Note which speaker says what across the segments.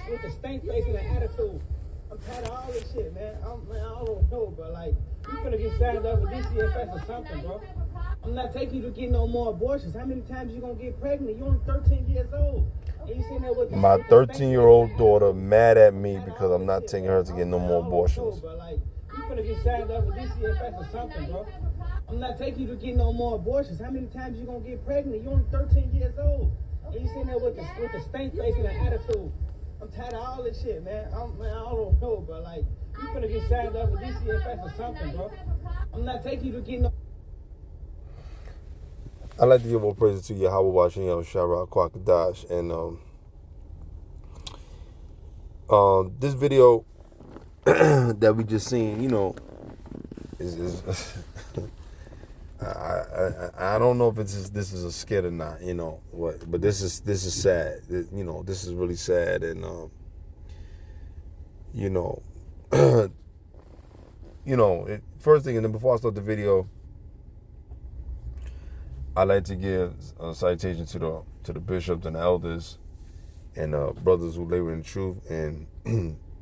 Speaker 1: with the stank face and the attitude. I'm tired of all this shit, man. I don't know, but like, you finna get signed up with DCFS or something, bro. I'm not taking you to get no more abortions. How many times you gonna get pregnant? You only 13 years old. And you sitting there with
Speaker 2: my 13-year-old daughter mad at me because I'm not taking her to get no more abortions.
Speaker 1: But like, you finna get signed up with DCFS or something, bro. I'm not taking you to get no more abortions. How many times you gonna get pregnant? You only 13 years old. And you sitting there with the stank face and the attitude. I'm tired of all this shit, man. I don't know, but like, you finna get signed up with DCFS or something, bro. I'm not taking you to get no.
Speaker 2: I'd like to give more praise to Yahweh Bashem Yahushua Kwakadash. And this video that we just seen, you know, is I don't know if this is a skit or not, you know, but this is sad. You know, this is really sad. And you know, first thing, and then before I start the video, I'd like to give a citation to the bishops and the elders and brothers who labor in truth, and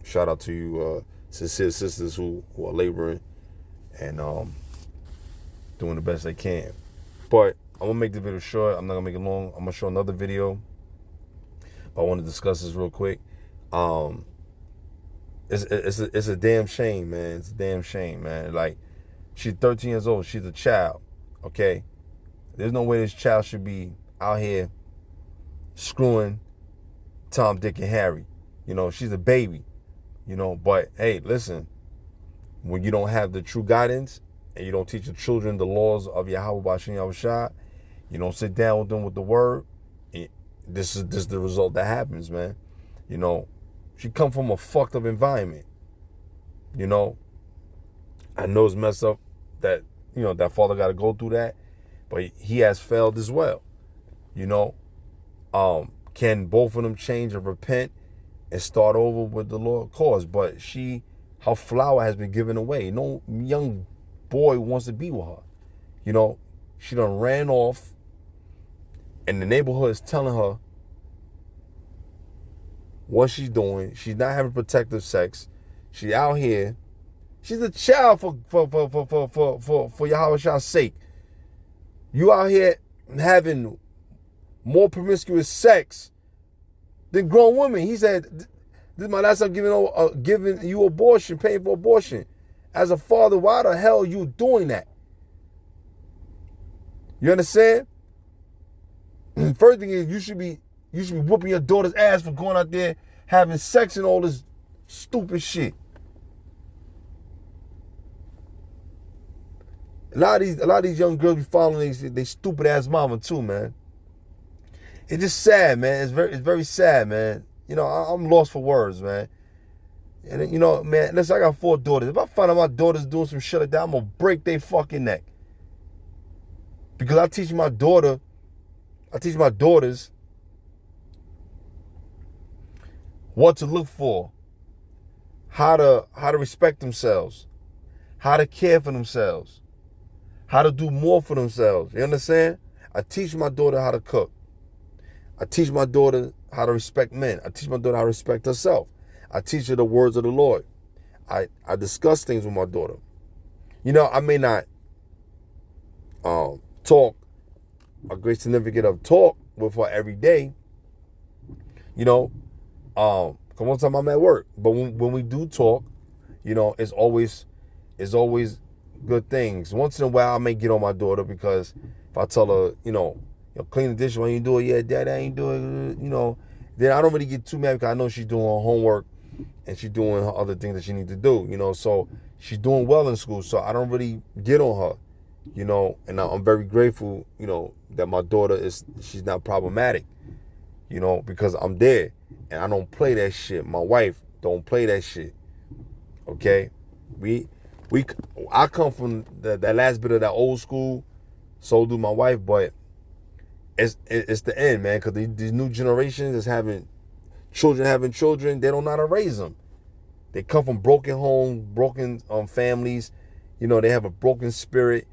Speaker 2: shout out to you sincere sisters who are laboring and doing the best they can. But I'm gonna make the video short. I'm not gonna make it long. I'm gonna show another video, but I want to discuss this real quick. It's a damn shame, man. It's a damn shame, man. Like, she's 13 years old. She's a child. Okay, there's no way this child should be out here screwing Tom, Dick, and Harry. You know, she's a baby. You know, but hey, listen. When you don't have the true guidance and you don't teach the children the laws of Yahweh Bashem Yahushua, you don't sit down with them with the word, this is the result that happens, man. You know, she come from a fucked up environment. You know, I know it's messed up that, you know, that father got to go through that, but he has failed as well. You know, can both of them change and repent and start over with the Lord cause? But her flower has been given away. No young boy wants to be with her. You know, she done ran off, and the neighborhood is telling her what she's doing. She's not having protective sex. She out here. She's a child for Yahweh's sake. You out here having more promiscuous sex than grown women. He said, this is my last time giving you abortion, paying for abortion. As a father, why the hell are you doing that? You understand? First thing is, you should be whooping your daughter's ass for going out there having sex and all this stupid shit. A lot of these young girls be following they stupid ass mama too, man. It's just sad, man. It's very sad, man. You know, I'm lost for words, man. And, you know, man, listen, I got 4 daughters. If I find out my daughters doing some shit like that, I'm going to break their fucking neck. Because I teach my daughters what to look for, how to respect themselves, how to care for themselves, how to do more for themselves. You understand? I teach my daughter how to cook. I teach my daughter how to respect men. I teach my daughter how to respect herself. I teach her the words of the Lord. I discuss things with my daughter. You know, I may not talk a great significant of talk with her every day. You know, come one time I'm at work. But when we do talk, you know, it's always good things. Once in a while I may get on my daughter because if I tell her, you know, clean the dishes when you do it, yeah, Dad, I ain't doing it, you know, then I don't really get too mad because I know she's doing her homework and she's doing her other things that she needs to do, you know, so she's doing well in school, so I don't really get on her, you know, and I'm very grateful, you know, that my daughter she's not problematic, you know, because I'm there and I don't play that shit. My wife don't play that shit, okay? I come from that last bit of that old school, so do my wife, but it's the end, man, because these new generations is having children, they don't know how to raise them. They come from broken homes, broken families, you know, they have a broken spirit,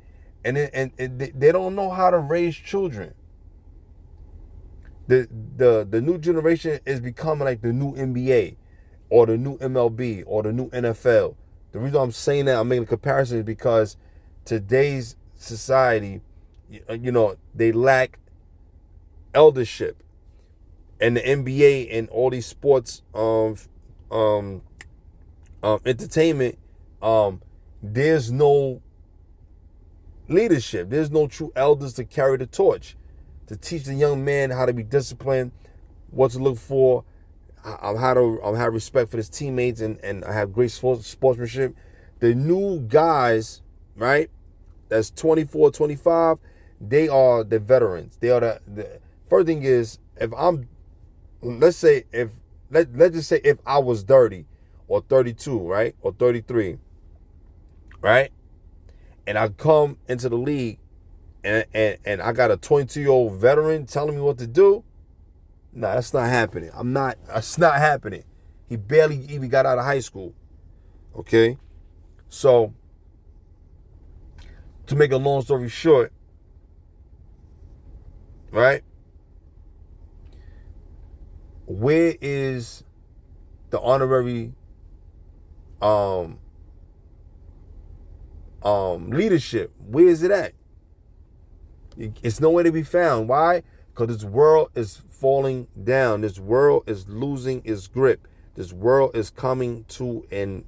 Speaker 2: and they don't know how to raise children. the new generation is becoming like the new NBA or the new MLB or the new NFL. The reason I'm saying that, I'm making a comparison, is because today's society, they lack eldership. And the NBA and all these sports entertainment, there's no leadership. There's no true elders to carry the torch, to teach the young man how to be disciplined, what to look for, how to have respect for his teammates, and have great sportsmanship. The new guys, right, that's 24, 25, they are the veterans. They are the first thing is, let's just say if I was 30 or 32, right, or 33, right, and I come into the league and I got a 22-year-old veteran telling me what to do, no, that's not happening. That's not happening. He barely even got out of high school. Okay? So, to make a long story short, right? Where is the honorary leadership? Where is it at? It's nowhere to be found. Why? Because this world is falling down. This world is losing its grip. This world is coming to an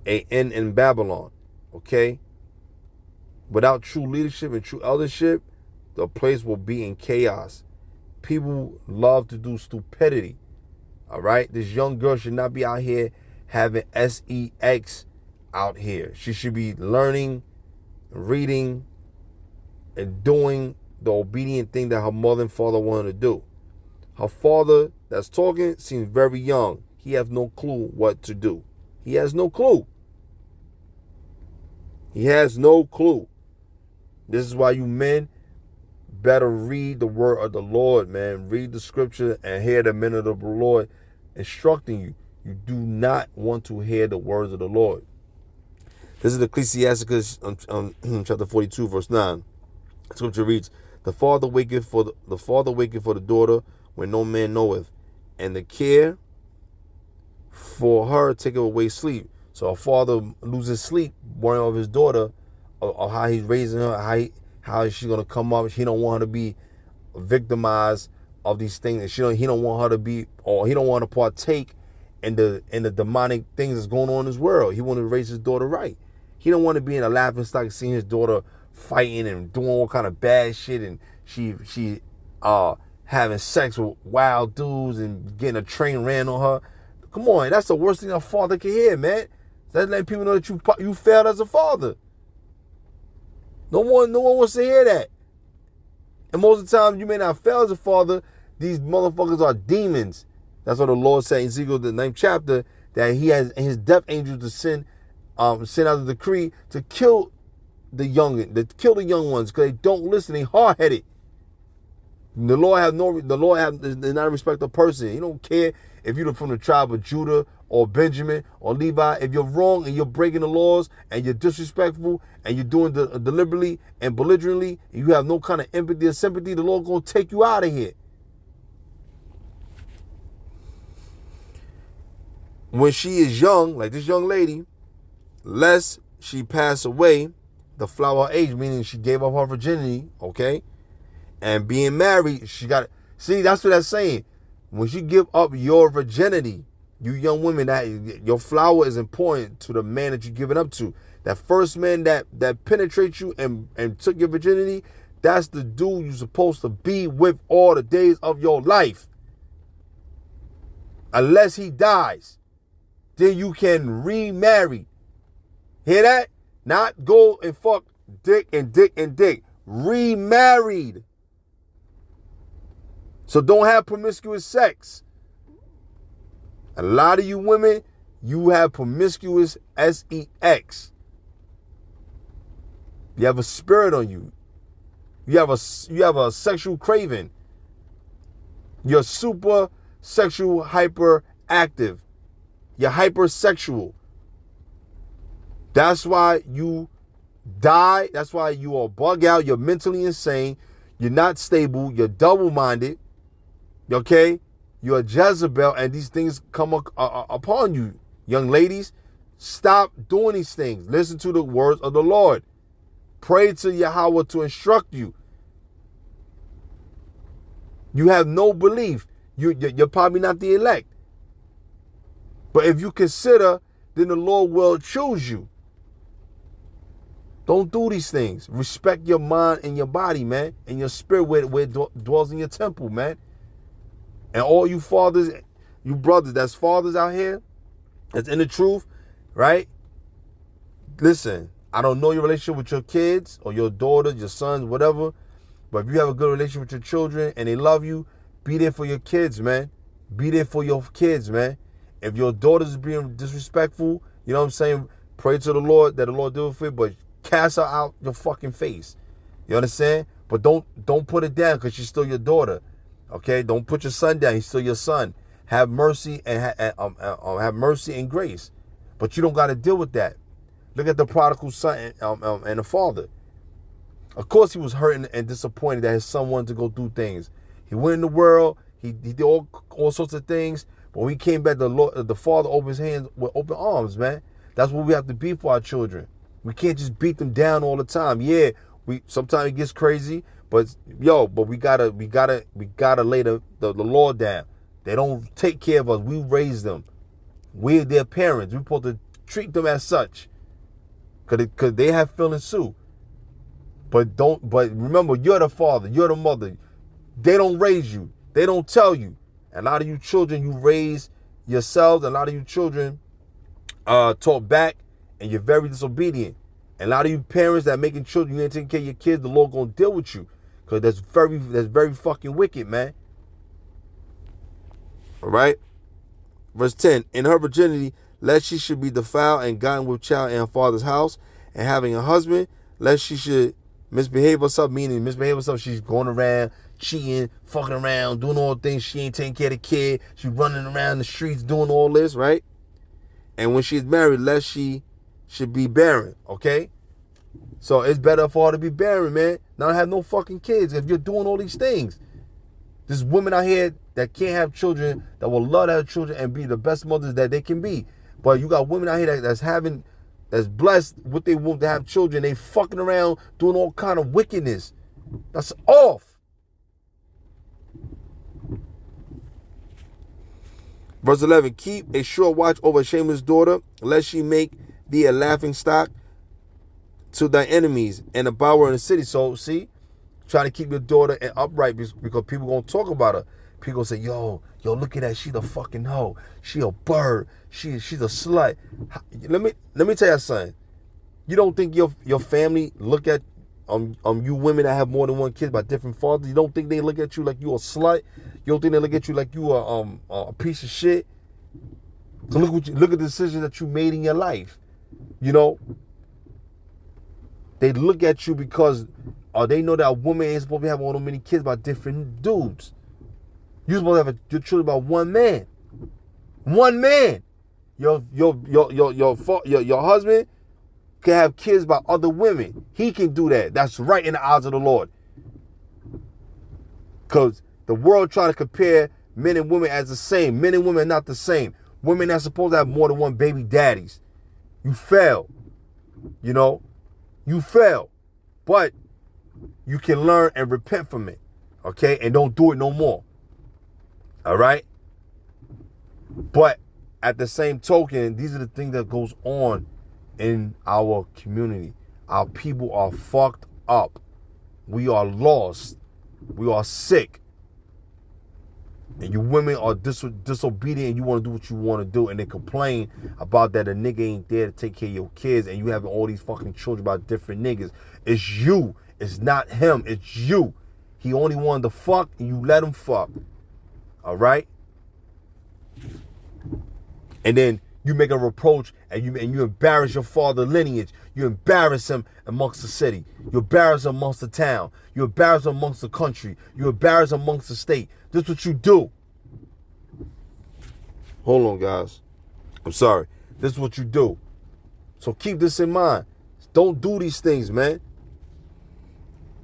Speaker 2: end in Babylon. Okay? Without true leadership and true eldership, the place will be in chaos. People love to do stupidity. All right? This young girl should not be out here having sex out here. She should be learning, reading, and doing the obedient thing that her mother and father wanted to do. Her father that's talking seems very young. He has no clue what to do. He has no clue. He has no clue. This is why you men better read the word of the Lord, man. Read the scripture and hear the minute of the Lord instructing you. You do not want to hear the words of the Lord. This is Ecclesiasticus chapter 42, verse 9. Scripture reads, The father waketh for the daughter when no man knoweth, and the care for her taketh away sleep. So a father loses sleep, worrying of his daughter, of how he's raising her, how is she gonna come up. He don't want her to be victimized of these things. He don't want her to be, or he don't want to partake in the demonic things that's going on in this world. He wanted to raise his daughter right. He don't want to be in a laughing stock seeing his daughter fighting and doing all kind of bad shit, and she having sex with wild dudes and getting a train ran on her. Come on, that's the worst thing a father can hear, man. That's letting people know that you failed as a father. No one wants to hear that. And most of the time, you may not fail as a father. These motherfuckers are demons. That's what the Lord said in Ezekiel, the 9th chapter, that he has his death angels to send out a decree to kill the young ones, because they don't listen. They hard headed. The Lord is not a respecter of person. He don't care if you're from the tribe of Judah or Benjamin or Levi. If you're wrong and you're breaking the laws and you're disrespectful and you're doing deliberately and belligerently, and you have no kind of empathy or sympathy, the Lord gonna take you out of here. When she is young, like this young lady, lest she pass away, the flower of age, meaning she gave up her virginity, okay? And being married, she got, see, that's what that's saying. When you give up your virginity, you young women, that your flower is important to the man that you're giving up to. That first man that penetrates you and took your virginity, that's the dude you're supposed to be with all the days of your life. Unless he dies, then you can remarry. Hear that? Not go and fuck dick and dick and dick. Remarried. So don't have promiscuous sex. A lot of you women, you have promiscuous sex. You have a spirit on you. You have a sexual craving. You're super sexual hyperactive. You're hypersexual. That's why you die. That's why you are bug out. You're mentally insane. You're not stable. You're double-minded. Okay? You're a Jezebel, and these things come upon you. Young ladies, stop doing these things. Listen to the words of the Lord. Pray to Yahweh to instruct you. You have no belief. You're probably not the elect. But if you consider, then the Lord will choose you. Don't do these things. Respect your mind and your body, man, and your spirit where it dwells in your temple, man. And all you fathers, you brothers, that's fathers out here, that's in the truth, right? Listen, I don't know your relationship with your kids or your daughters, your sons, whatever, but if you have a good relationship with your children and they love you, be there for your kids, man. Be there for your kids, man. If your daughter's being disrespectful, you know what I'm saying? Pray to the Lord that the Lord do it for you, but cast her out your fucking face. You understand? But don't put it down because she's still your daughter. Okay? Don't put your son down. He's still your son. Have mercy and have mercy and grace. But you don't got to deal with that. Look at the prodigal son and the father. Of course, he was hurting and disappointed that his son wanted to go do things. He went in the world. He did all sorts of things. But when he came back, the father opened his hands with open arms, man. That's what we have to be for our children. We can't just beat them down all the time. Yeah, sometimes it gets crazy, but we gotta lay the law down. They don't take care of us. We raise them. We're their parents. We're supposed to treat them as such, cause they have feelings too. But remember, you're the father. You're the mother. They don't raise you. They don't tell you. A lot of you children, you raise yourselves. A lot of you children talk back, and you're very disobedient. And a lot of you parents that are making children, you ain't taking care of your kids, the Lord gonna deal with you. Because that's very fucking wicked, man. All right? Verse 10, in her virginity, lest she should be defiled and gotten with child in her father's house, and having a husband, lest she should misbehave herself, meaning misbehave herself, she's going around, cheating, fucking around, doing all things, she ain't taking care of the kid, she's running around the streets doing all this, right? And when she's married, lest she should be barren, okay? So it's better for her to be barren, man. Not have no fucking kids if you're doing all these things. There's women out here that can't have children, that will love to have children and be the best mothers that they can be. But you got women out here that's blessed with their womb to have children. They fucking around doing all kind of wickedness. That's off. Verse 11, keep a sure watch over a shameless daughter, lest she make thee a laughing stock to thy enemies and a bower in the city. So, see, try to keep your daughter upright because people going to talk about her. People say, yo, look at that. She the fucking hoe. She a bird. She's a slut. Let me tell you something. You don't think your family look at you women that have more than one kid by different fathers? You don't think they look at you like you a slut? You don't think they look at you like you a piece of shit? So look at the decisions that you made in your life. You know, they look at you because they know that a woman ain't supposed to have all so many kids by different dudes. You're supposed to have your children by one man. One man. Your husband can have kids by other women. He can do that. That's right in the eyes of the Lord. Because the world trying to compare men and women as the same. Men and women are not the same. Women are supposed to have more than one baby daddies. You fail. You know, you fail. But you can learn and repent from it. Okay? And don't do it no more. All right? But at the same token, these are the things that goes on in our community. Our people are fucked up. We are lost. We are sick. And you women are disobedient and you want to do what you want to do, and they complain about that a nigga ain't there to take care of your kids and you having all these fucking children by different niggas. It's you. It's not him. It's you. He only wanted to fuck and you let him fuck. All right? And then you make a reproach and you embarrass your father's lineage. You embarrass him amongst the city. You embarrass him amongst the town. You embarrass him amongst the country. You embarrass him amongst the state. This is what you do. Hold on, guys. I'm sorry. This is what you do. So keep this in mind. Don't do these things, man.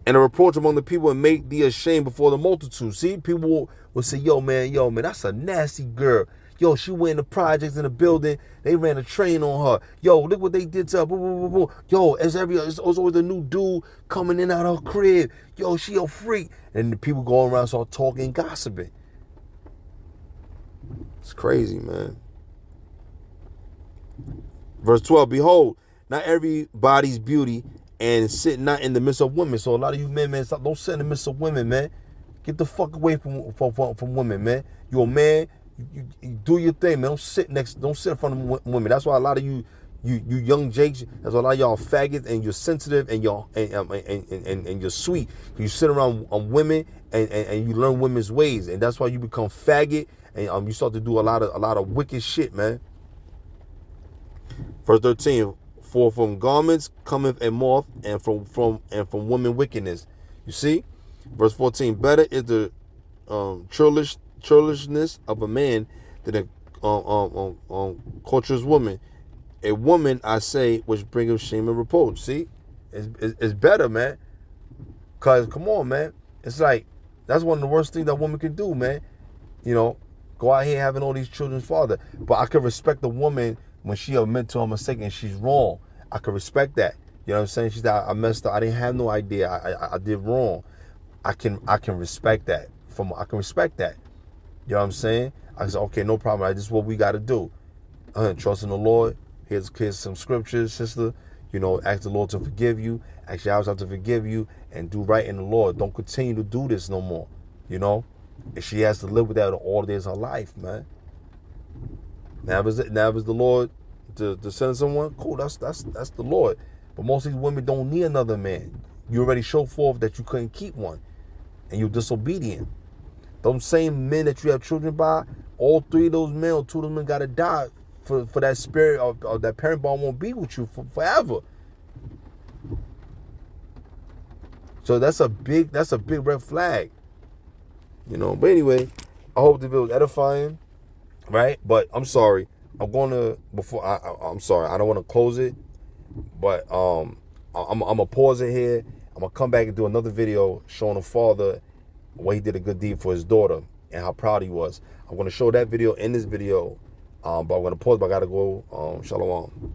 Speaker 2: and a reproach among the people, and make thee ashamed before the multitude. See, people will say, yo, man, that's a nasty girl. Yo, she went in the projects in the building. They ran a train on her. Yo, look what they did to her. Boom, boom, boom, boom. Yo, it's always a new dude coming in out of her crib. Yo, she a freak. And the people going around start talking, gossiping. It's crazy, man. Verse 12, behold, not everybody's beauty, and sit not in the midst of women. So a lot of you men, stop, don't sit in the midst of women, man. Get the fuck away from women, man. You're a man. You do your thing, man. Don't sit in front of women. That's why a lot of you young jakes, that's why a lot of y'all faggots, and you're sensitive, and you're sweet. You sit around women and you learn women's ways, and that's why you become faggot, and you start to do a lot of wicked shit, man. Verse 13, for from garments cometh a moth, and from women wickedness. You see? Verse 14, better is the churlishness of a man than a culture's woman. A woman, I say, which bringeth shame and reproach. See? It's better, man. Because, come on, man. It's like, that's one of the worst things that woman can do, man. You know, go out here having all these children's father. But I can respect a woman when she admits to her mistake and she's wrong. I can respect that. You know what I'm saying? She's like, I messed up. I didn't have no idea. I did wrong. I can respect that. I can respect that. You know what I'm saying? I said, okay, no problem. This is what we got to do. Trust in the Lord. Here's some scriptures, sister. You know, ask the Lord to forgive you. Ask your house to forgive you and do right in the Lord. Don't continue to do this no more. You know? And she has to live with that all days of her life, man. Now if it's the Lord to send someone, cool, that's the Lord. But most of these women don't need another man. You already showed forth that you couldn't keep one, and you're disobedient. Those same men that you have children by, all three of those men or two of them men gotta die for that spirit of that parent bond won't be with you forever. So that's a big red flag. You know, but anyway, I hope the video was edifying, right? But I'm sorry. I'm sorry. I don't want to close it, but I'm gonna pause it here. I'm gonna come back and do another video showing the father what he did a good deed for his daughter and how proud he was. I'm gonna show that video in this video, but I'm gonna pause. But I gotta go. Shalom.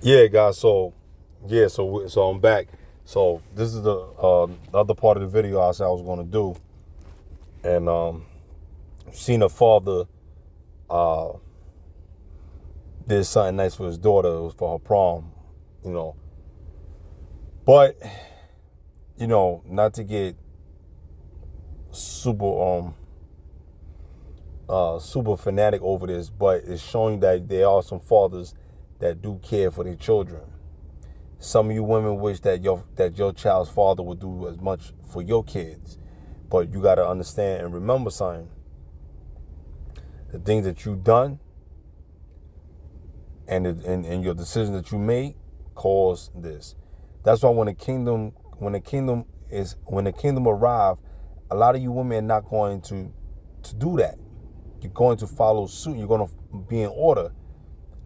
Speaker 2: Yeah, guys. So I'm back. So this is the other part of the video I said I was going to do, and seen a father did something nice for his daughter. It was for her prom, you know. But you know, not to get super fanatic over this, but it's showing that there are some fathers that do care for their children. Some of you women wish that your child's father would do as much for your kids, but you got to understand and remember something. The things that you've done and your decisions that you made caused this. That's why when the kingdom arrives, a lot of you women are not going to do that. You're going to follow suit. You're going to be in order.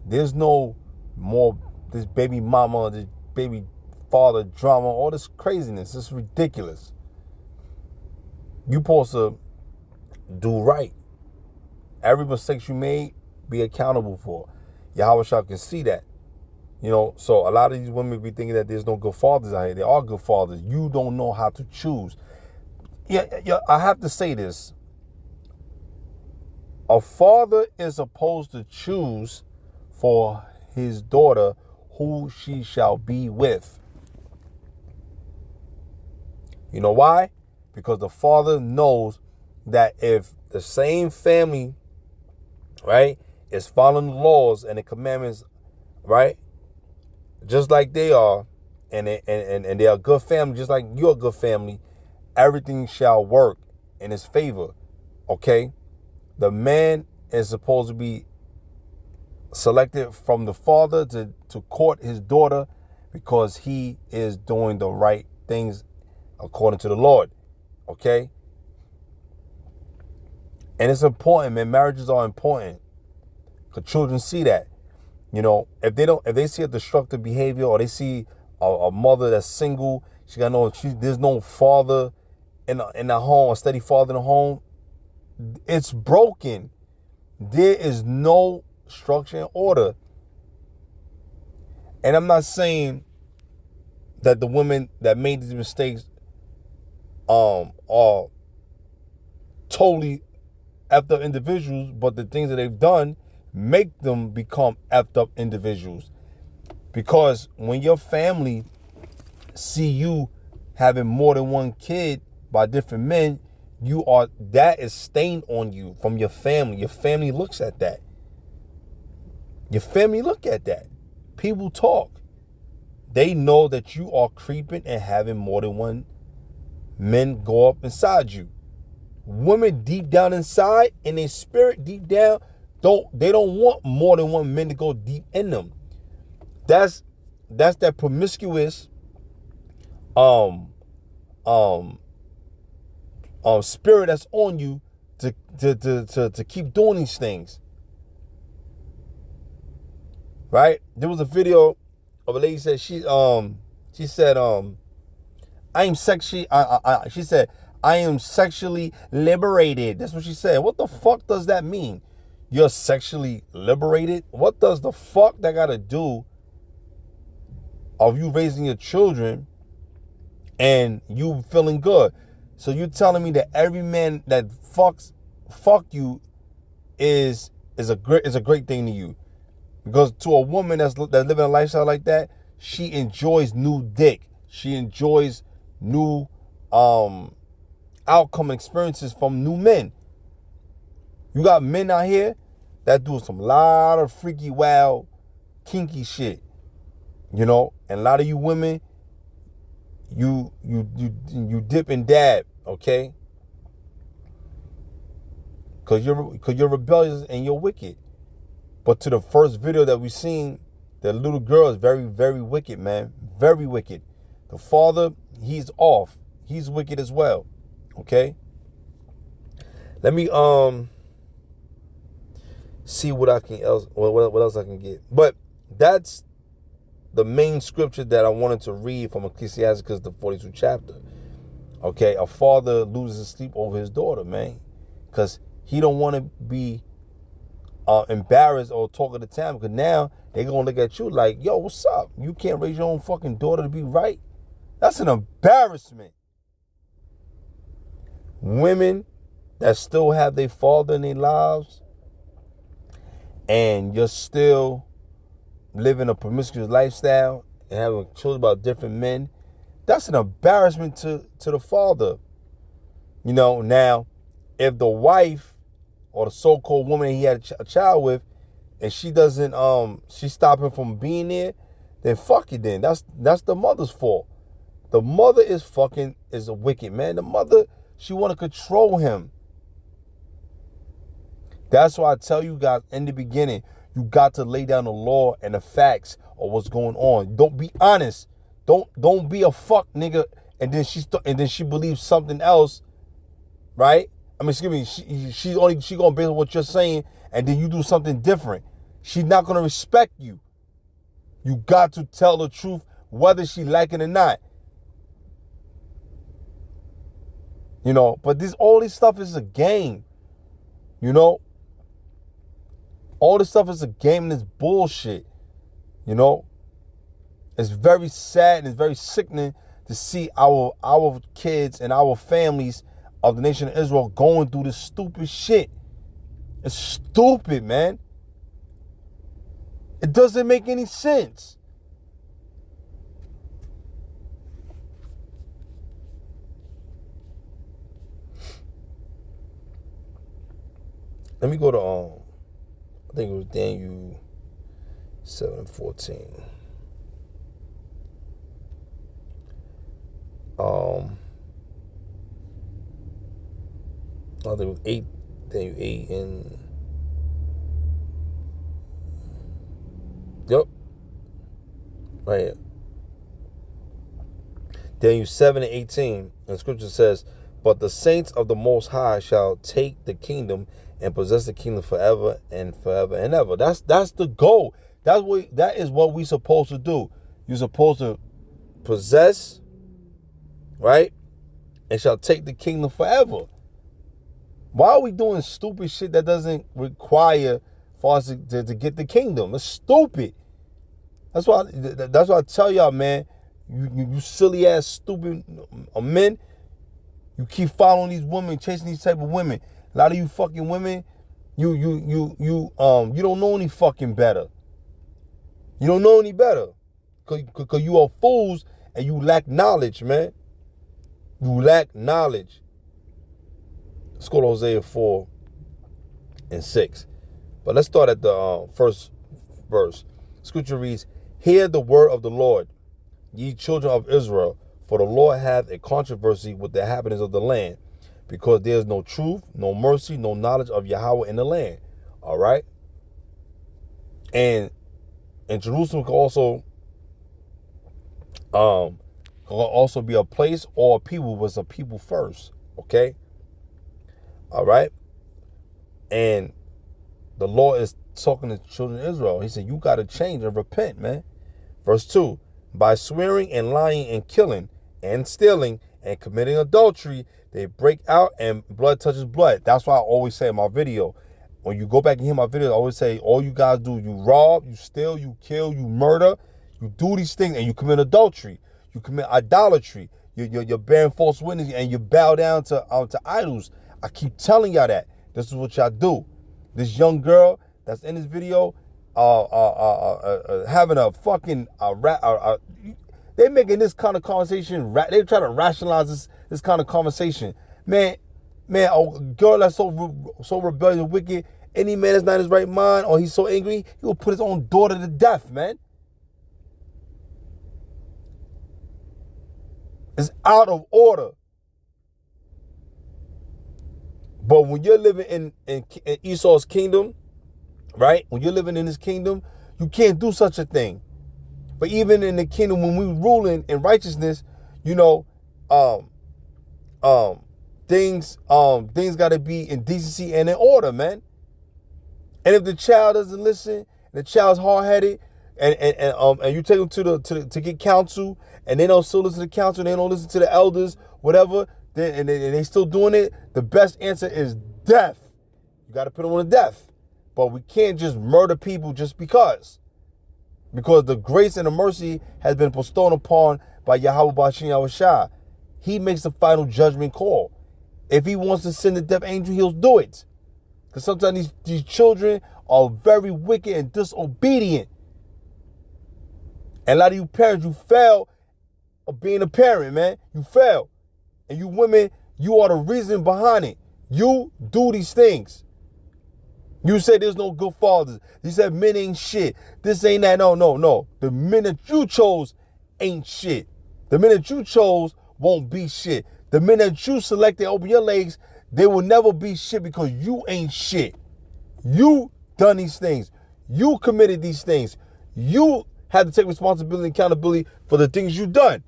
Speaker 2: There's no more this baby mama, this baby father drama, all this craziness. It's ridiculous. You're supposed to do right. Every mistake you made, be accountable for. Yahweh Shah can see that. You know, so a lot of these women be thinking that there's no good fathers out here. There are good fathers. You don't know how to choose. Yeah, I have to say this. A father is supposed to choose for his daughter who she shall be with. You know why? Because the father knows that if the same family, right, is following the laws and the commandments, right? Just like they are, and they are a good family, just like you're a good family, everything shall work in his favor. Okay? The man is supposed to be selected from the father to court his daughter because he is doing the right things according to the Lord. Okay? And it's important, man. Marriages are important. Because children see that. You know, if they see a destructive behavior, or they see a mother that's single, there's no father in the home, a steady father in the home, it's broken. There is no structure and order. And I'm not saying that the women that made these mistakes are totally effed up individuals, but the things that they've done make them become effed up individuals. Because when your family see you having more than one kid by different men, that is stained on you from your family. Your family looks at that. Your family look at that. People talk. They know that you are creeping and having more than one men go up inside you. Women deep down inside, in their spirit, deep down, they don't want more than one man to go deep in them. That's that promiscuous spirit that's on you to keep doing these things. Right? There was a video of a lady said she said she said I am sexually liberated. That's what she said. What the fuck does that mean? You're sexually liberated? What does the fuck that got to do of you raising your children and you feeling good? So you're telling me that every man that fuck you is a great thing to you? Because to a woman that's living a lifestyle like that, she enjoys new dick. She enjoys new outcome experiences from new men. You got men out here that do some lot of freaky, wild, kinky shit. You know, and a lot of you women, you dip and dab, okay? Cause you're rebellious and you're wicked. But to the first video that we seen, the little girl is very, very wicked, man. Very wicked. The father, he's off. He's wicked as well. Okay? Let me see what else I can get. But that's the main scripture that I wanted to read from Ecclesiastes, the 42nd chapter. Okay, a father loses sleep over his daughter, man, because he don't want to be embarrassed or talk at the time, because now they're gonna look at you like, yo, what's up? You can't raise your own fucking daughter to be right? That's an embarrassment. Women that still have their father in their lives and you're still living a promiscuous lifestyle and having children about different men, that's an embarrassment to the father. You know, now, if the wife or the so-called woman he had a child with, and she doesn't, she stop him from being there, then fuck it then. That's the mother's fault. The mother is a wicked, man. The mother, she want to control him. That's why I tell you guys in the beginning, you got to lay down the law and the facts of what's going on. Don't be honest. Don't be a fuck nigga, and then she believes something else, right? I mean, excuse me. She gonna base on what you're saying, and then you do something different. She's not gonna respect you. You got to tell the truth, whether she like it or not. You know, but all this stuff is a game. You know, all this stuff is a game and it's bullshit. You know, it's very sad and it's very sickening to see our kids and our families of the nation of Israel going through this stupid shit. It's stupid, man. It doesn't make any sense. Let me go to think it was Daniel 7:14. I think it was 8, Daniel 8 and yep, right here. Daniel 7:18, and scripture says, "But the saints of the Most High shall take the kingdom and possess the kingdom forever and forever and ever." That's the goal. That is what we're supposed to do. You're supposed to possess, right, and shall take the kingdom forever. Why are we doing stupid shit that doesn't require for us to get the kingdom? It's stupid. That's why I tell y'all, man. You silly ass stupid men. You keep following these women, chasing these type of women. A lot of you fucking women, you don't know any fucking better. You don't know any better, cause you are fools and you lack knowledge, man. You lack knowledge. Let's go to Hosea 4:6. But let's start at the first verse. Scripture reads, "Hear the word of the Lord, ye children of Israel, for the Lord hath a controversy with the inhabitants of the land, because there is no truth, no mercy, no knowledge of Yahweh in the land." All right? And Jerusalem can also be a place or a people, was a people first. Okay? All right? And the Lord is talking to the children of Israel. He said, you got to change and repent, man. Verse 2, "By swearing and lying and killing and stealing and committing adultery, they break out and blood touches blood." That's why I always say in my video, when you go back and hear my video, I always say, all you guys do, you rob, you steal, you kill, you murder, you do these things, and you commit adultery, you commit idolatry, you're bearing false witness, and you bow down to idols. I keep telling y'all that. This is what y'all do. This young girl that's in this video, having a fucking they making this kind of conversation. They try to rationalize this kind of conversation. Man, a girl that's so rebellious and wicked. Any man that's not in his right mind, or he's so angry, he will put his own daughter to death, man. It's out of order. But when you're living in Esau's kingdom, right? When you're living in this kingdom, you can't do such a thing. But even in the kingdom, when we ruling in righteousness, things got to be in decency and in order, man. And if the child doesn't listen, the child's hard-headed, and you take them to get counsel, and they don't still listen to counsel, they don't listen to the elders, whatever, and they still doing it, the best answer is death. You got to put them on death. But we can't just murder people just because the grace and the mercy has been bestowed upon by Yahweh Bashim Yahushua. He makes the final judgment call. If he wants to send the death angel, he'll do it. Because sometimes these children are very wicked and disobedient. And a lot of you parents, you fail of being a parent, man. You fail. And you women, you are the reason behind it. You do these things. You say there's no good fathers. You said men ain't shit. This ain't that. No. The men that you chose ain't shit. The men that you chose won't be shit. The men that you selected, open your legs, they will never be shit because you ain't shit. You done these things. You committed these things. You had to take responsibility and accountability for the things you done.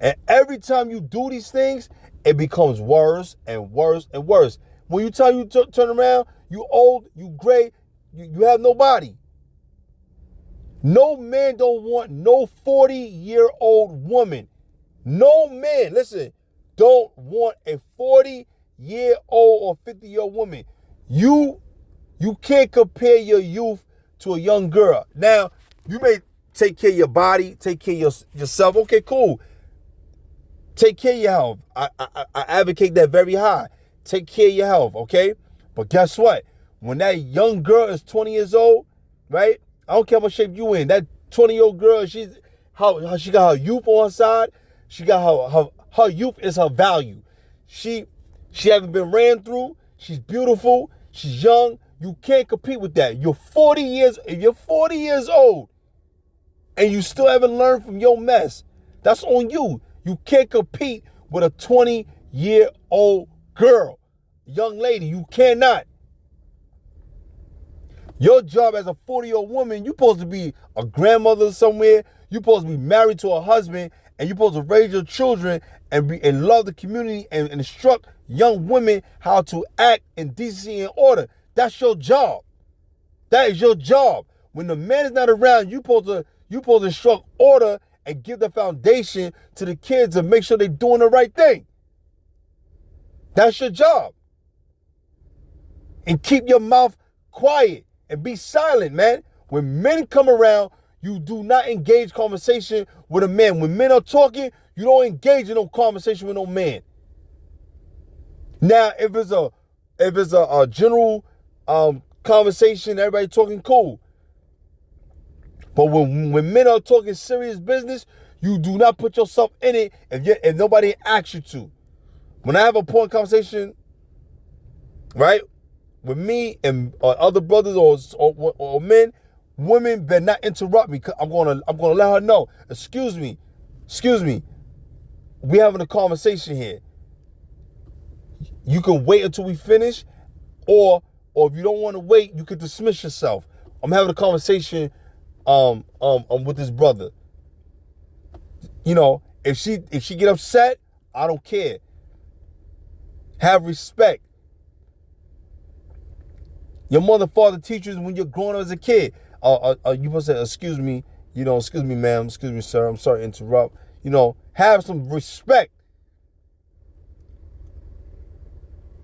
Speaker 2: And every time you do these things, it becomes worse and worse and worse. When you tell you turn around, you old, you gray, you have nobody. No man don't want no 40-year-old woman. No man, listen, don't want a 40-year-old or 50-year-old woman. You can't compare your youth to a young girl. Now, you may take care of your body, take care of yourself. Okay, cool. Take care of your health. I advocate that very high. Take care of your health, okay? But guess what? When that young girl is 20 years old, right? I don't care what shape you in. That 20-year-old girl, she got her youth on her side. She got her youth is her value. She haven't been ran through. She's beautiful. She's young. You can't compete with that. If you're 40 years old and you still haven't learned from your mess, that's on you. You can't compete with a 20-year-old girl. Young lady, you cannot. Your job as a 40-year-old woman, you're supposed to be a grandmother somewhere. You're supposed to be married to a husband, and you're supposed to raise your children and love the community and instruct young women how to act in decency and order. That's your job. That is your job. When the man is not around, you're supposed to instruct order and give the foundation to the kids and make sure they're doing the right thing. That's your job. And keep your mouth quiet and be silent, man. When men come around, you do not engage conversation with a man. When men are talking, you don't engage in no conversation with no man. Now, if it's a general conversation, everybody talking cool. But when men are talking serious business, you do not put yourself in it if nobody asks you to. When I have a point conversation, right, with me and other brothers or men, women better not interrupt me. I'm gonna let her know. Excuse me. We having a conversation here. You can wait until we finish, or if you don't want to wait, you can dismiss yourself. I'm having a conversation with this brother. You know, if she get upset, I don't care. Have respect. Your mother, father teachers when you're growing up as a kid. You must say, excuse me, excuse me, ma'am, excuse me, sir, I'm sorry to interrupt. Have some respect.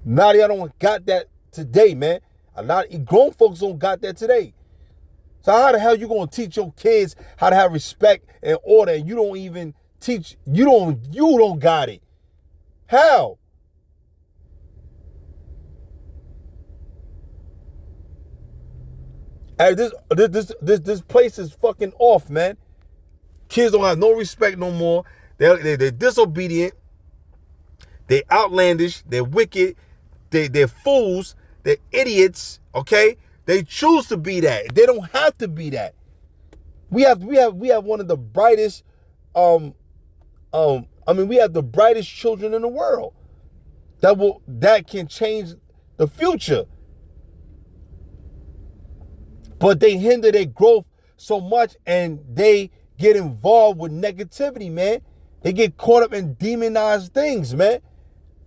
Speaker 2: Now y'all don't got that today, man. A lot of grown folks don't got that today. So how the hell you gonna teach your kids how to have respect and order, and you don't even teach? You don't got it. How? Hey, this place is fucking off, man. Kids don't have no respect no more. They're disobedient. They're outlandish. They're wicked. They're fools. They're idiots. Okay, they choose to be that. They don't have to be that. We have one of the brightest. We have the brightest children in the world. That can change the future. But they hinder their growth so much, and they get involved with negativity, man. They get caught up in demonized things, man.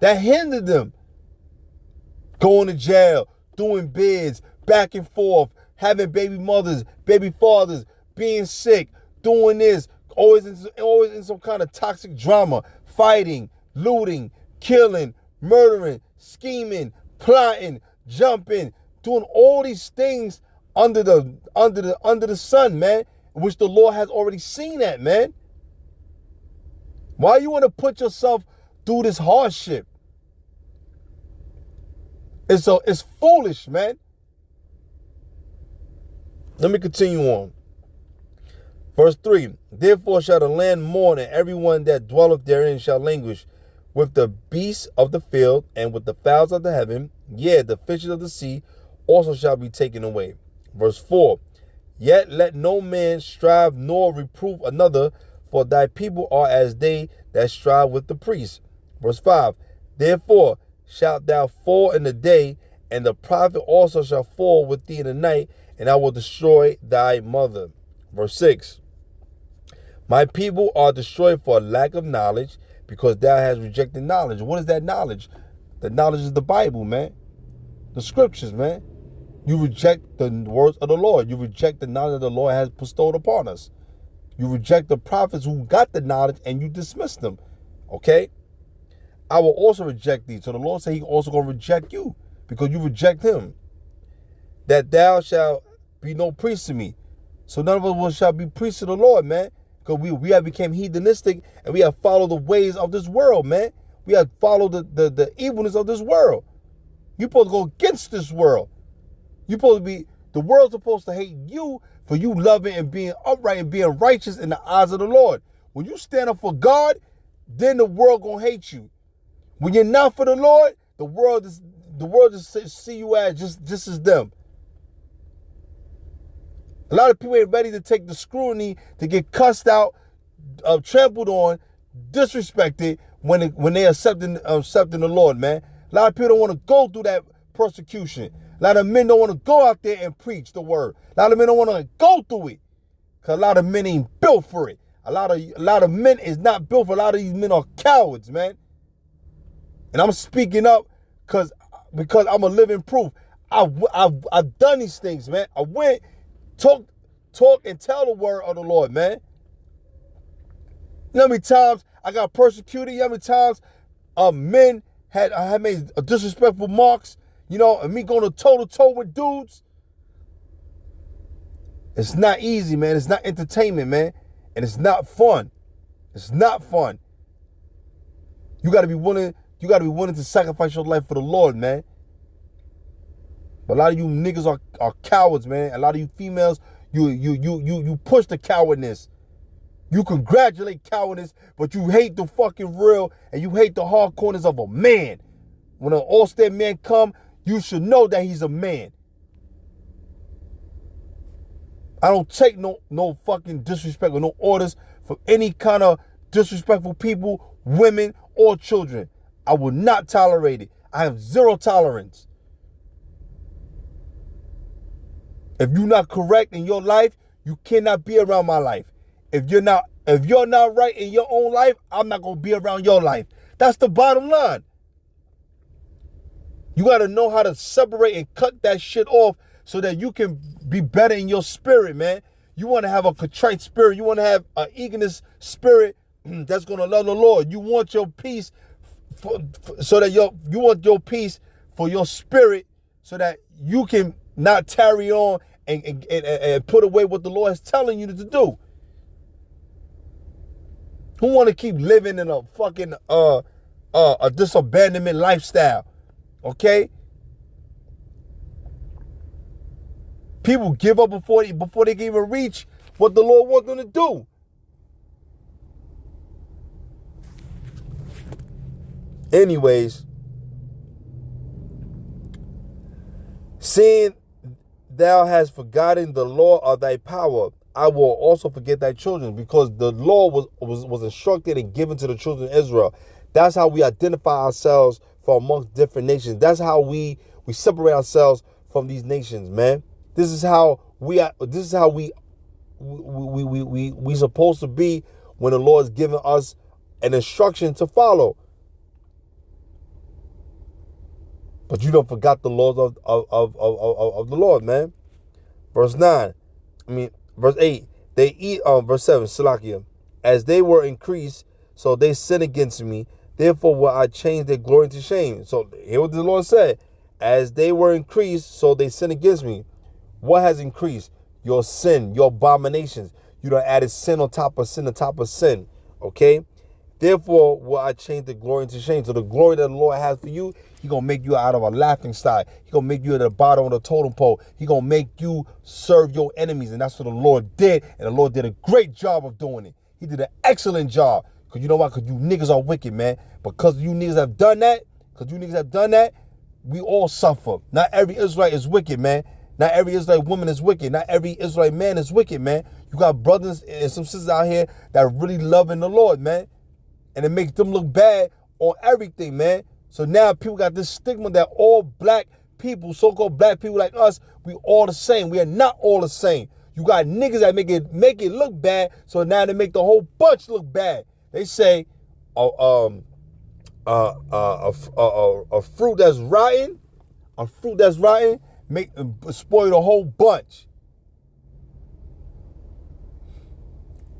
Speaker 2: That hinder them. Going to jail, doing bids, back and forth, having baby mothers, baby fathers, being sick, doing this, always in some kind of toxic drama, fighting, looting, killing, murdering, scheming, plotting, jumping, doing all these things under the sun, man, which the Lord has already seen that, man. Why you want to put yourself through this hardship? It's foolish, man. Let me continue on. Verse 3, therefore shall the land mourn, and everyone that dwelleth therein shall languish, with the beasts of the field, and with the fowls of the heaven, yea, the fishes of the sea also shall be taken away. Verse 4, yet let no man strive nor reprove another, for thy people are as they that strive with the priests. Verse 5, therefore shalt thou fall in the day, and the prophet also shall fall with thee in the night, and I will destroy thy mother. Verse 6, my people are destroyed for lack of knowledge, because thou hast rejected knowledge. What is that knowledge? The knowledge is the Bible, man. The scriptures, man. You reject the words of the Lord. You reject the knowledge that the Lord has bestowed upon us. You reject the prophets who got the knowledge, and you dismiss them. Okay? I will also reject thee. So the Lord said he also going to reject you, because you reject him. That thou shalt be no priest to me. So none of us shall be priests to the Lord, man. Because we have become hedonistic, and we have followed the ways of this world, man. We have followed the evilness of this world. You're supposed to go against this world. The world's supposed to hate you for you loving and being upright and being righteous in the eyes of the Lord. When you stand up for God, then the world gonna hate you. When you're not for the Lord, the world the world just see you as just as them. A lot of people ain't ready to take the scrutiny, to get cussed out, trampled on, disrespected when they accepting the Lord, man. A lot of people don't want to go through that persecution. A lot of men don't want to go out there and preach the word. A lot of men don't want to go through it, because a lot of men ain't built for it. A lot of men is not built for it. A lot of these men are cowards, man. And I'm speaking up because I'm a living proof. I've done these things, man. I went, talk and tell the word of the Lord, man. You know how many times I got persecuted? You know how many times men had made disrespectful marks, you know, and me going toe-to-toe with dudes? It's not easy, man. It's not entertainment, man. And it's not fun. It's not fun. You gotta be willing to sacrifice your life for the Lord, man. But a lot of you niggas are cowards, man. A lot of you females, you push the cowardness. You congratulate cowardice, but you hate the fucking real, and you hate the hardcoreness of a man. When an all-star man come, you should know that he's a man. I don't take no fucking disrespect or no orders from any kind of disrespectful people, women, or children. I will not tolerate it. I have zero tolerance. If you're not correct in your life, you cannot be around my life. If you're not right in your own life, I'm not gonna be around your life. That's the bottom line. You gotta know how to separate and cut that shit off so that you can be better in your spirit, man. You want to have a contrite spirit. You want to have an eagerness spirit that's gonna love the Lord. You want your peace so that you want your peace for your spirit, so that you can not tarry on and put away what the Lord is telling you to do. Who want to keep living in a fucking a disabandonment lifestyle? Okay? People give up before they can even reach what the Lord wants them to do. Anyways, seeing thou hast forgotten the law of thy power, I will also forget thy children, because the law was instructed and given to the children of Israel. That's how we identify ourselves from amongst different nations. That's how we separate ourselves from these nations, man. This is how we supposed to be when the Lord is giving us an instruction to follow. But you don't forgot the laws of the Lord, man. Verse 8, they eat, verse 7, Salakia, as they were increased, so they sin against me, therefore will I change their glory to shame. So hear what the Lord said. As they were increased, so they sin against me. What has increased? Your sin, your abominations. You done added sin on top of sin on top of sin. Okay? Therefore will I change the glory into shame. So the glory that the Lord has for you, He gonna make you out of a laughing stock. He gonna make you at the bottom of the totem pole. He gonna make you serve your enemies. And that's what the Lord did. And the Lord did a great job of doing it. He did an excellent job. Because you know why? Because you niggas are wicked, man. Because you niggas have done that, we all suffer. Not every Israelite is wicked, man. Not every Israelite woman is wicked. Not every Israelite man is wicked, man. You got brothers and some sisters out here that are really loving the Lord, man. And it makes them look bad on everything, man. So now people got this stigma that all black people, so-called black people like us, we all the same. We are not all the same. You got niggas that make it look bad, so now they make the whole bunch look bad. They say a fruit that's rotten, spoil the whole bunch.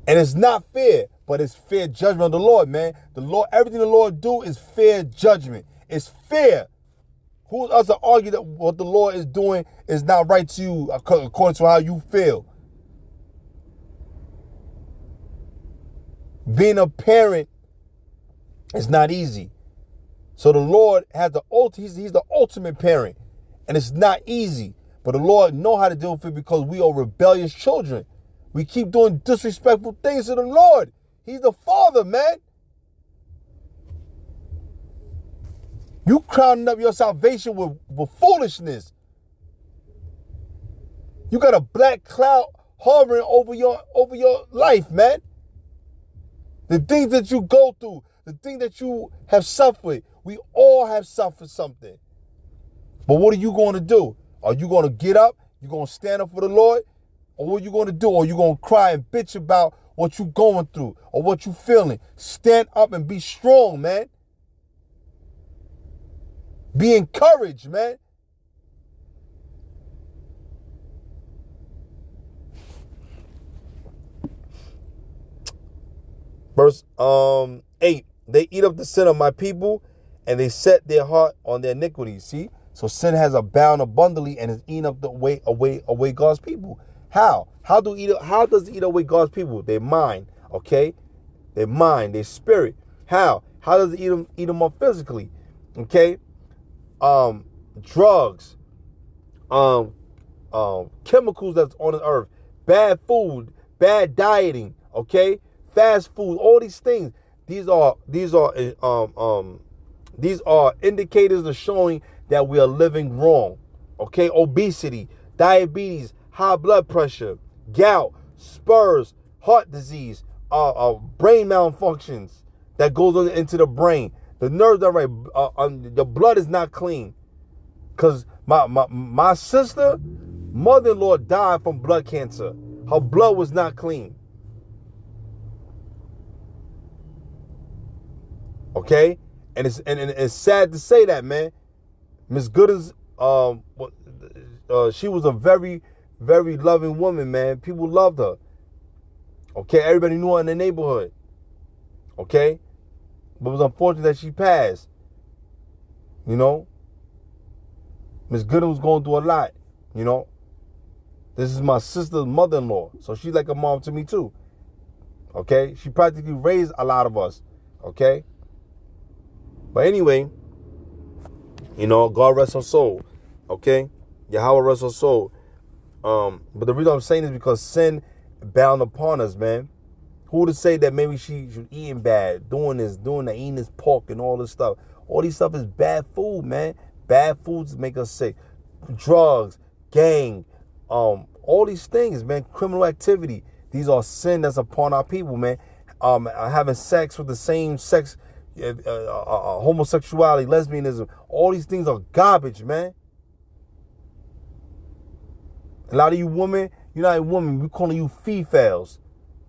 Speaker 2: And it's not fair, but it's fair judgment of the Lord, man. The Lord, everything the Lord do is fair judgment. It's fair. Who's us to argue that what the Lord is doing is not right to you according to how you feel? Being a parent is not easy. So the Lord has he's the ultimate parent. And it's not easy. But the Lord know how to deal with it because we are rebellious children. We keep doing disrespectful things to the Lord. He's the Father, man. You crowning up your salvation with foolishness. You got a black cloud hovering over your life, man. The things that you go through, the things that you have suffered, we all have suffered something. But what are you going to do? Are you going to get up? You going to stand up for the Lord? Or what are you going to do? Or are you going to cry and bitch about what you're going through or what you're feeling? Stand up and be strong, man. Be encouraged, man. Verse 8, they eat up the sin of my people, and they set their heart on their iniquities. See? So sin has abound abundantly and is eating up the away God's people. How? How does it eat away God's people? Their mind, okay? Their mind, their spirit. How? How does it eat them up physically? Okay? Drugs, chemicals that's on the earth, bad food, bad dieting, okay? Fast food, all these things. These are indicators of showing that we are living wrong. Okay, obesity, diabetes, high blood pressure, gout, spurs, heart disease, brain malfunctions that goes into the brain. The nerves are right. The blood is not clean. Cause my sister, mother-in-law died from blood cancer. Her blood was not clean. Okay, and it's sad to say that, man. Miss Goodens, she was a very, very loving woman, man. People loved her. Okay, everybody knew her in the neighborhood. Okay, but it was unfortunate that she passed. You know, Miss Goodens was going through a lot. You know, this is my sister's mother-in-law, so she's like a mom to me too. Okay, she practically raised a lot of us. Okay. But anyway, you know, God rest her soul, okay? Yahweh rest her soul. But the reason I'm saying is because sin bound upon us, man. Who would say that maybe she eating bad, doing that, eating this pork and all this stuff? All these stuff is bad food, man. Bad foods make us sick. Drugs, gang, all these things, man. Criminal activity. These are sin that's upon our people, man. Having sex with the same sex. Homosexuality, lesbianism, all these things are garbage, man. A lot of you women, you're not a woman, we're calling you fee-fails,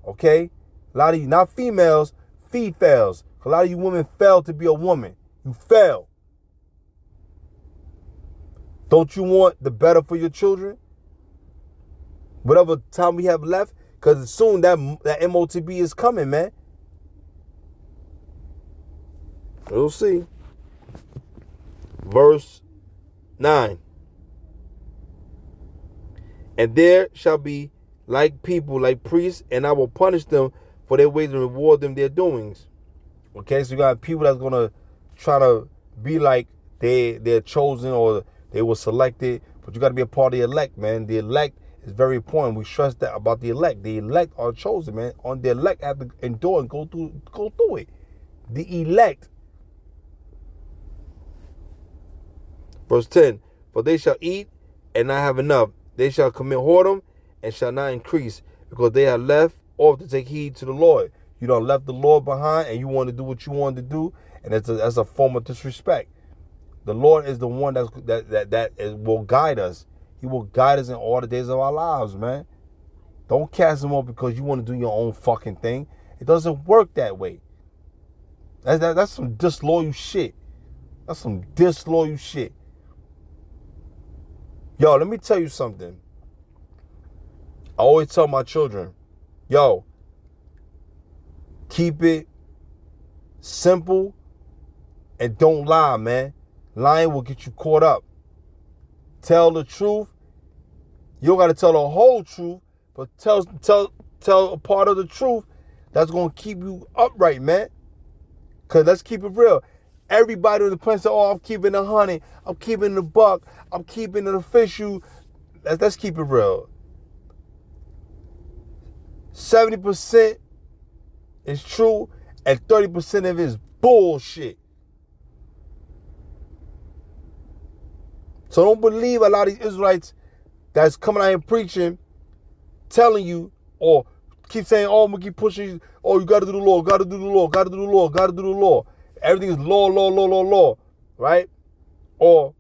Speaker 2: okay? A lot of you, not females, fee-fails. A lot of you women fail to be a woman. You fail. Don't you want the better for your children? Whatever time we have left, because soon that MOTB is coming, man. We'll see. Verse 9. And there shall be like people, like priests, and I will punish them for their ways and reward them their doings. Okay, so you got people that's going to try to be like they're chosen or they were selected, but you got to be a part of the elect, man. The elect is very important. We stress that about the elect. The elect are chosen, man. On the elect have to endure and go through it. The elect. Verse 10, for they shall eat and not have enough. They shall commit whoredom and shall not increase, because they have left off to take heed to the Lord. You done left the Lord behind and you want to do what you want to do, and that's a form of disrespect. The Lord is the one that will guide us. He will guide us in all the days of our lives, man. Don't cast him off because you want to do your own fucking thing. It doesn't work that way. That's some disloyal shit. That's some disloyal shit. Yo, let me tell you something. I always tell my children, yo, keep it simple and don't lie, man. Lying will get you caught up. Tell the truth. You don't got to tell the whole truth, but tell a part of the truth that's going to keep you upright, man. Because let's keep it real. Everybody on the planet say, oh, I'm keeping the honey. I'm keeping the buck. I'm keeping it official. Let's keep it real. 70% is true and 30% of it is bullshit. So don't believe a lot of these Israelites that's coming out here preaching, telling you, or keep saying, oh, I'm going to keep pushing you. Oh, you got to do the law, got to do the law, got to do the law, got to do the law. Everything is law, right? Or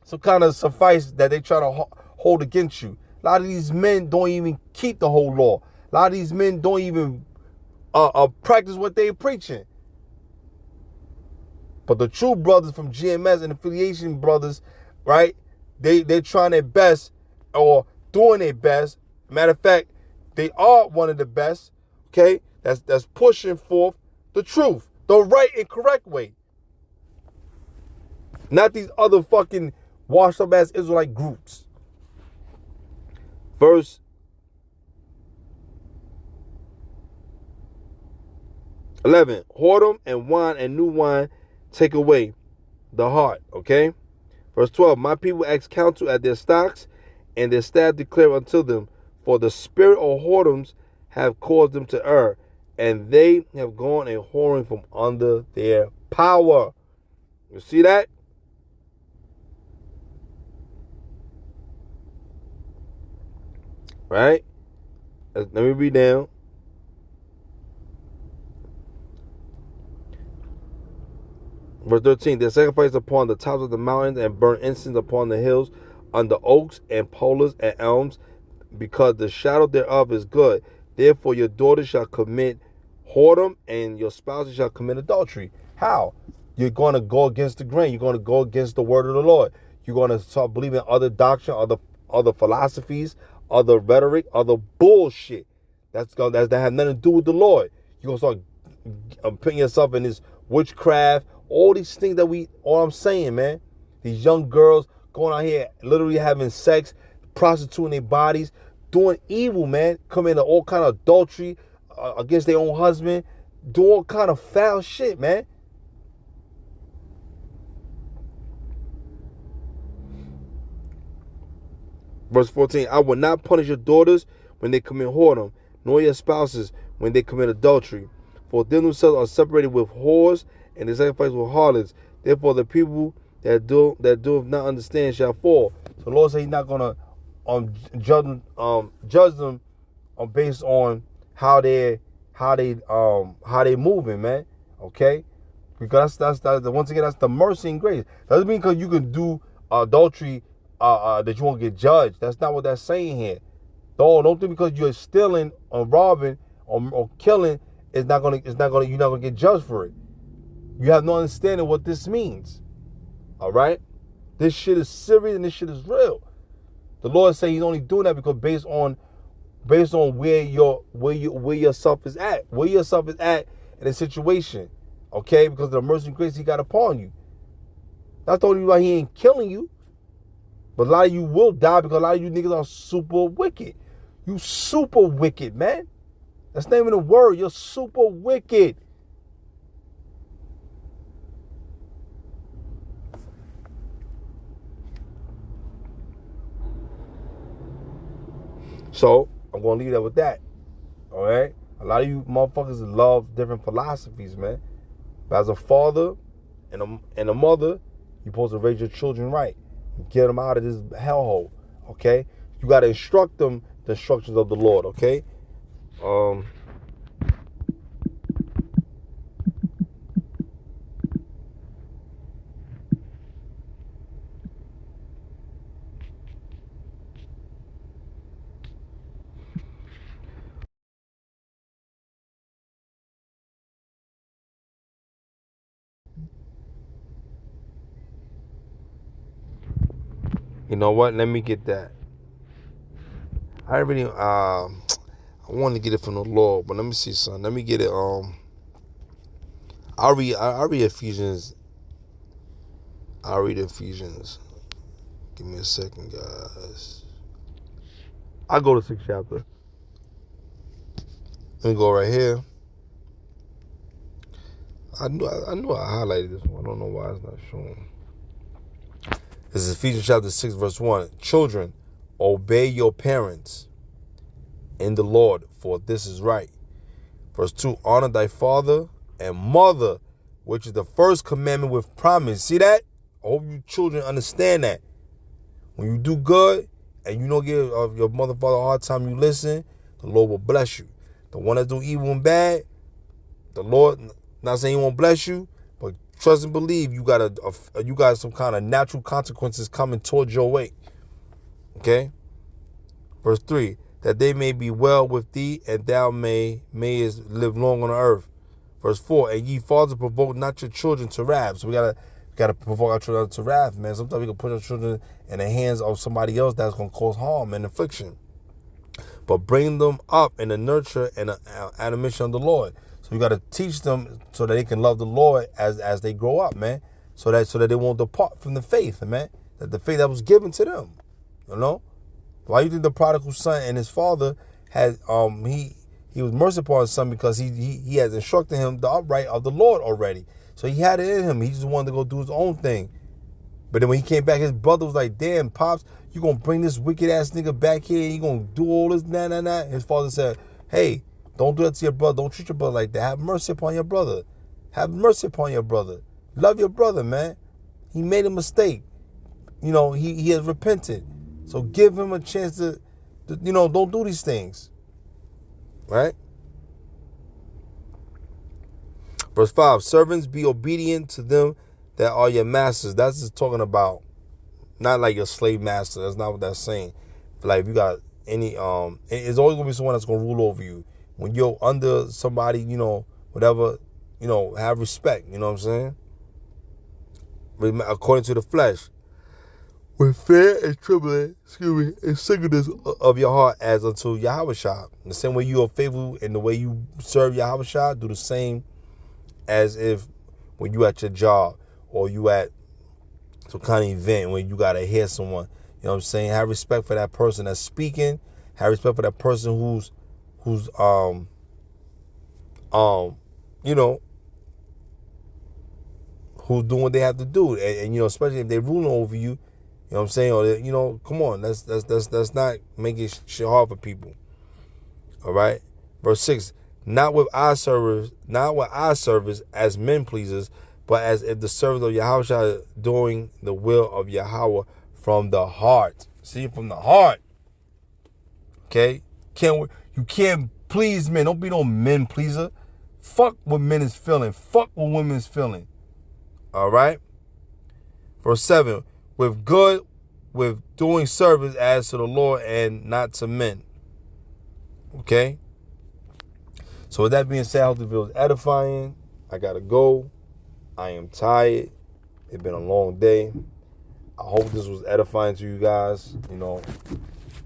Speaker 2: some kind of suffice that they try to hold against you. A lot of these men don't even keep the whole law. A lot of these men don't even practice what they're preaching. But the true brothers from GMS and affiliation brothers, right? They're trying their best or doing their best. Matter of fact, they are one of the best, okay? That's pushing forth the truth, the right and correct way. Not these other fucking washed up ass Israelite groups. Verse 11, whoredom and wine and new wine take away the heart, okay? Verse 12, my people ask counsel at their stocks, and their staff declare unto them, for the spirit of whoredoms have caused them to err, and they have gone a whoring from under their power. You see that? Right? Let me read down. Verse 13, they sacrifice upon the tops of the mountains and burn incense upon the hills, under oaks and poplars and elms, because the shadow thereof is good. Therefore your daughters shall commit whoredom, and your spouses shall commit adultery. How? You're going to go against the grain. You're going to go against the word of the Lord. You're going to start believing other doctrine, other philosophies, other rhetoric, other bullshit. That have nothing to do with the Lord. You're going to start putting yourself in this witchcraft, all these things that all I'm saying, man. These young girls going out here literally having sex, prostituting their bodies, doing evil, man. Committing all kind of adultery against their own husband, doing all kind of foul shit, man. Verse 14, I will not punish your daughters when they commit whoredom, nor your spouses when they commit adultery. For them themselves are separated with whores, and they sacrifice with harlots. Therefore the people that do not understand shall fall. So the Lord said he's not going to judge them based on how they moving, man. Okay? Because that's once again, that's the mercy and grace. Doesn't mean because you can do adultery that you won't get judged. That's not what that's saying here. Don't think because you're stealing or robbing or killing, you're not gonna get judged for it. You have no understanding what this means. All right? This shit is serious and this shit is real. The Lord said he's only doing that because based on where yourself is at. Where yourself is at in a situation. Okay? Because of the mercy and grace he got upon you. That's the only reason why he ain't killing you. But a lot of you will die because a lot of you niggas are super wicked. You super wicked, man. That's not even a word. You're super wicked. So, I'm going to leave that with that. All right? A lot of you motherfuckers love different philosophies, man. But as a father and a mother, you're supposed to raise your children right. Get them out of this hellhole. Okay? You got to instruct them the instructions of the Lord. Okay? You know what? Let me get that. I want to get it from the Lord, but let me see something. Let me get it. I'll read Ephesians. I'll read Ephesians. Give me a second, guys. I'll go to 6th chapter. Let me go right here. I knew I highlighted this one. I don't know why it's not showing. This is Ephesians chapter 6, verse 1. Children, obey your parents in the Lord, for this is right. Verse 2, honor thy father and mother, which is the first commandment with promise. See that? I hope you children understand that. When you do good and you don't give your mother father a hard time, you listen, the Lord will bless you. The one that's doing evil and bad, the Lord, not saying he won't bless you, but trust and believe you got some kind of natural consequences coming towards your way. Okay? Verse 3, that they may be well with thee, and thou mayest live long on the earth. Verse 4, and ye fathers provoke not your children to wrath. So we gotta provoke our children to wrath, man. Sometimes we can put our children in the hands of somebody else that's gonna cause harm and affliction. But bring them up in the nurture and admonition of the Lord. So you gotta teach them so that they can love the Lord as they grow up, man. So that they won't depart from the faith, man. That the faith that was given to them. You know? Why you think the prodigal son and his father had he was merciful on his son because he has instructed him the upright of the Lord already. So he had it in him. He just wanted to go do his own thing. But then when he came back, his brother was like, damn, Pops, you gonna bring this wicked ass nigga back here and you gonna do all this, nah. His father said, hey, don't do that to your brother. Don't treat your brother like that. Have mercy upon your brother. Have mercy upon your brother. Love your brother, man. He made a mistake. You know, he has repented. So give him a chance to don't do these things. Right? Verse 5, servants, be obedient to them that are your masters. That's just talking about not like your slave master. That's not what that's saying. Like if you got any, it's always gonna be someone that's gonna rule over you. When you're under somebody, whatever, have respect. You know what I'm saying? According to the flesh. With fear and trembling, and singleness of your heart as unto Yahushua. The same way you are faithful in the way you serve Yahushua, do the same as if when you at your job or you at some kind of event when you got to hear someone. You know what I'm saying? Have respect for that person that's speaking. Have respect for that person who's doing what they have to do. And especially if they're ruling over you. You know what I'm saying? Or, come on, that's not making shit hard for people. All right? Verse 6, not with eye service as men pleasers, but as if the servants of Yahushua doing the will of Yahweh from the heart. See, from the heart. Okay? You can't please men. Don't be no men pleaser. Fuck what men is feeling. Fuck what women is feeling. All right? Verse 7, with doing service as to the Lord and not to men. Okay? So with that being said, I hope the video is edifying. I gotta go. I am tired. It's been a long day. I hope this was edifying to you guys.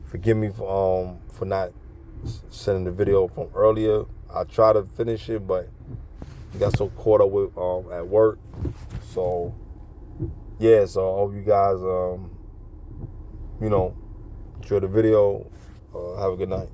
Speaker 2: Forgive me for not sending the video from earlier. I tried to finish it, but got so caught up with at work. So yeah, so I hope you guys enjoy the video. Have a good night.